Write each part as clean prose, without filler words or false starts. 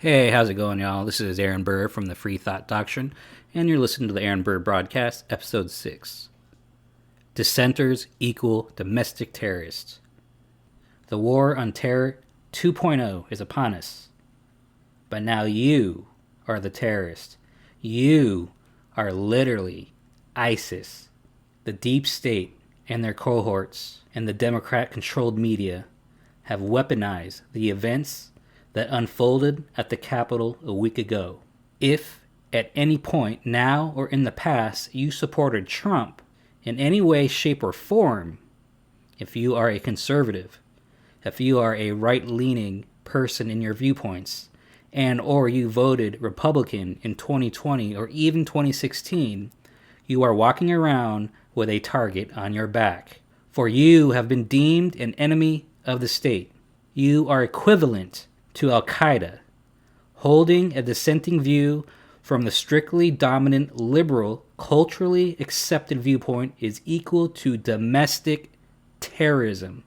Hey, how's it going, y'all? This is Aaron Burr from the Thought Doctrine, and you're listening to the Aaron Burr broadcast, episode 6. Dissenters equal domestic terrorists. The war on terror 2.0 is upon us. But now you are the terrorist. You are literally ISIS. The deep state and their cohorts and the Democrat-controlled media have weaponized the events that unfolded at the Capitol a week ago. If at any point now or in the past you supported Trump in any way, shape, or form, if you are a conservative, if you are a right-leaning person in your viewpoints, and or you voted Republican in 2020 or even 2016, you are walking around with a target on your back. For you have been deemed an enemy of the state. You are equivalent to Al-Qaeda, holding a dissenting view from the strictly dominant, liberal, culturally accepted viewpoint is equal to domestic terrorism.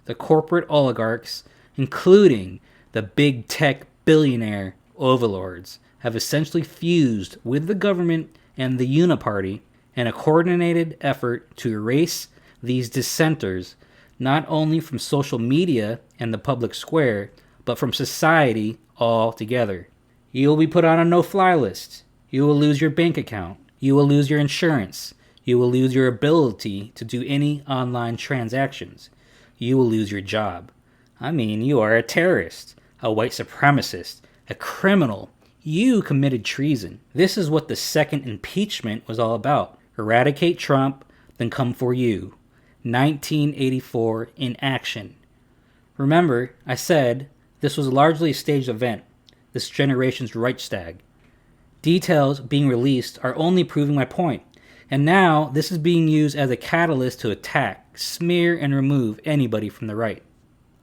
The corporate oligarchs, including the big tech billionaire overlords, have essentially fused with the government and the Uniparty in a coordinated effort to erase these dissenters not only from social media and the public square, but from society altogether. You will be put on a no-fly list. You will lose your bank account. You will lose your insurance. You will lose your ability to do any online transactions. You will lose your job. I mean, you are a terrorist, a white supremacist, a criminal. You committed treason. This is what the second impeachment was all about. Eradicate Trump, then come for you. 1984 in action. Remember, I said this was largely a staged event, this generation's Reichstag. Details being released are only proving my point, and now this is being used as a catalyst to attack, smear, and remove anybody from the right.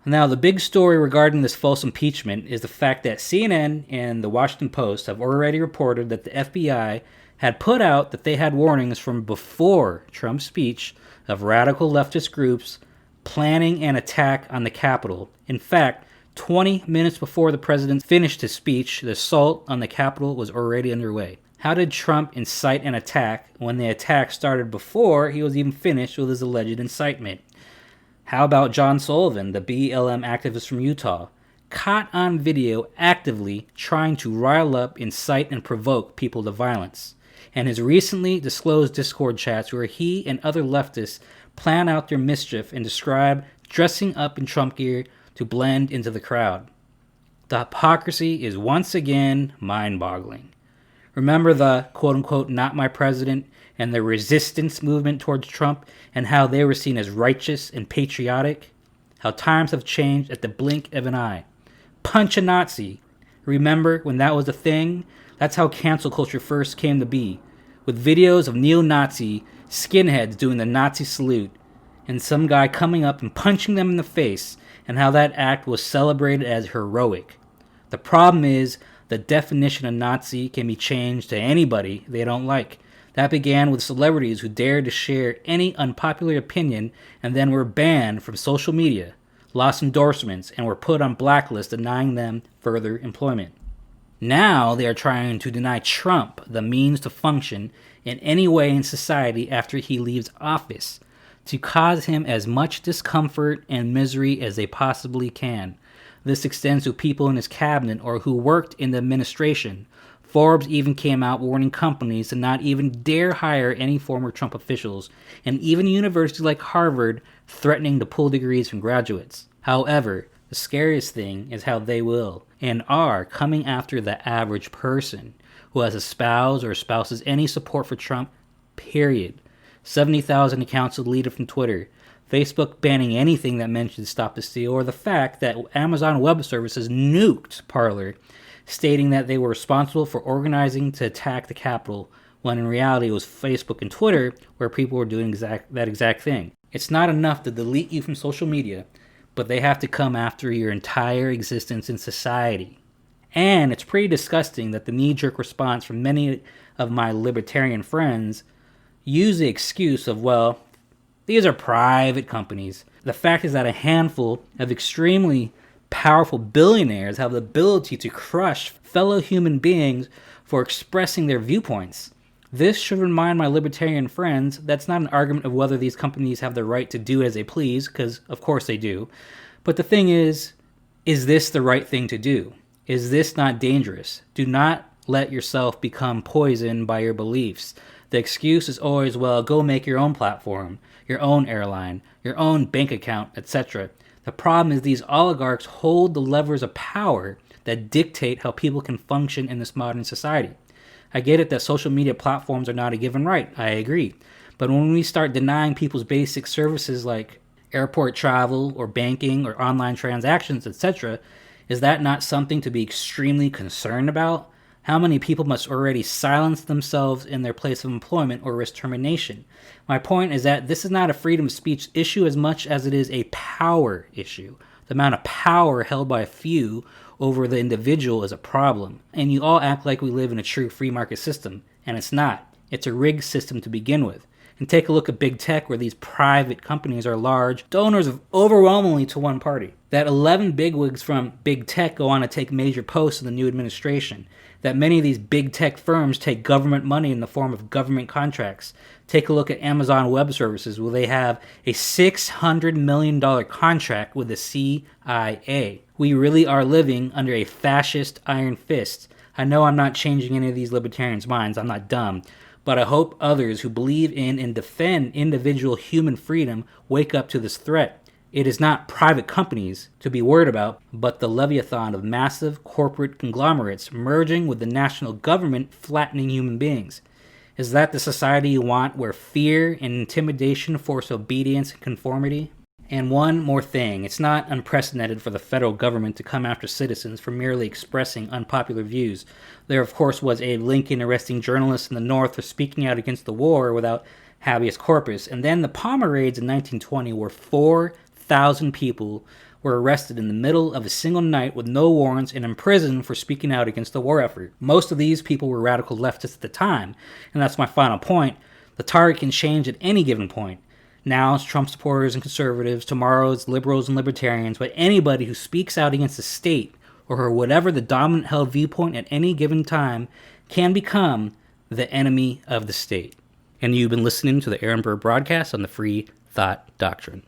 Now, the big story regarding this false impeachment is the fact that CNN and the Washington Post have already reported that the FBI had put out that they had warnings from before Trump's speech of radical leftist groups planning an attack on the Capitol. In fact, 20 minutes before the president finished his speech, the assault on the Capitol was already underway. How did Trump incite an attack when the attack started before he was even finished with his alleged incitement? How about John Sullivan, the BLM activist from Utah, caught on video actively trying to rile up, incite, and provoke people to violence? And his recently disclosed Discord chats where he and other leftists plan out their mischief and describe dressing up in Trump gear to blend into the crowd. The hypocrisy is once again mind-boggling. Remember the quote-unquote not my president and the resistance movement towards Trump and how they were seen as righteous and patriotic? How times have changed at the blink of an eye. Punch a Nazi. Remember when that was a thing? That's how cancel culture first came to be, with videos of neo-Nazi skinheads doing the Nazi salute and some guy coming up and punching them in the face, and how that act was celebrated as heroic. The problem is, the definition of Nazi can be changed to anybody they don't like. That began with celebrities who dared to share any unpopular opinion and then were banned from social media, lost endorsements, and were put on blacklists denying them further employment. Now they are trying to deny Trump the means to function in any way in society after he leaves office, to cause him as much discomfort and misery as they possibly can. This extends to people in his cabinet or who worked in the administration. Forbes even came out warning companies to not even dare hire any former Trump officials, and even universities like Harvard threatening to pull degrees from graduates. However, the scariest thing is how they will and are coming after the average person who has espoused or espouses any support for Trump, period. 70,000 accounts deleted from Twitter, Facebook banning anything that mentions Stop the Steal, or the fact that Amazon Web Services nuked Parler, stating that they were responsible for organizing to attack the Capitol, when in reality it was Facebook and Twitter where people were doing that exact thing. It's not enough to delete you from social media, but they have to come after your entire existence in society. And it's pretty disgusting that the knee-jerk response from many of my libertarian friends use the excuse of, well, these are private companies. The fact is that a handful of extremely powerful billionaires have the ability to crush fellow human beings for expressing their viewpoints. This should remind my libertarian friends that's not an argument of whether these companies have the right to do as they please, because of course they do. But the thing is this the right thing to do? Is this not dangerous? Do not let yourself become poisoned by your beliefs. The excuse is always, well, go make your own platform, your own airline, your own bank account, etc. The problem is these oligarchs hold the levers of power that dictate how people can function in this modern society. I get it that social media platforms are not a given right. I agree. But when we start denying people's basic services like airport travel or banking or online transactions, etc., is that not something to be extremely concerned about? How many people must already silence themselves in their place of employment or risk termination? My point is that this is not a freedom of speech issue as much as it is a power issue. The amount of power held by a few over the individual is a problem. And you all act like we live in a true free market system, and it's not. It's a rigged system to begin with. And take a look at big tech, where these private companies are large donors of overwhelmingly to one party. That 11 bigwigs from big tech go on to take major posts in the new administration. That many of these big tech firms take government money in the form of government contracts. Take a look at Amazon Web Services, where they have a $600 million contract with the CIA. We really are living under a fascist iron fist. I know I'm not changing any of these libertarians' minds. I'm not dumb. But I hope others who believe in and defend individual human freedom wake up to this threat. It is not private companies to be worried about, but the leviathan of massive corporate conglomerates merging with the national government, flattening human beings. Is that the society you want, where fear and intimidation force obedience and conformity? And one more thing, it's not unprecedented for the federal government to come after citizens for merely expressing unpopular views. There, of course, was Abe Lincoln arresting journalists in the North for speaking out against the war without habeas corpus. And then the Palmer raids in 1920, where 4,000 people were arrested in the middle of a single night with no warrants and imprisoned for speaking out against the war effort. Most of these people were radical leftists at the time, and that's my final point. The target can change at any given point. Now it's Trump supporters and conservatives, tomorrow it's liberals and libertarians, but anybody who speaks out against the state or whatever the dominant held viewpoint at any given time can become the enemy of the state. And you've been listening to the Aaron Burr broadcast on the Free Thought Doctrine.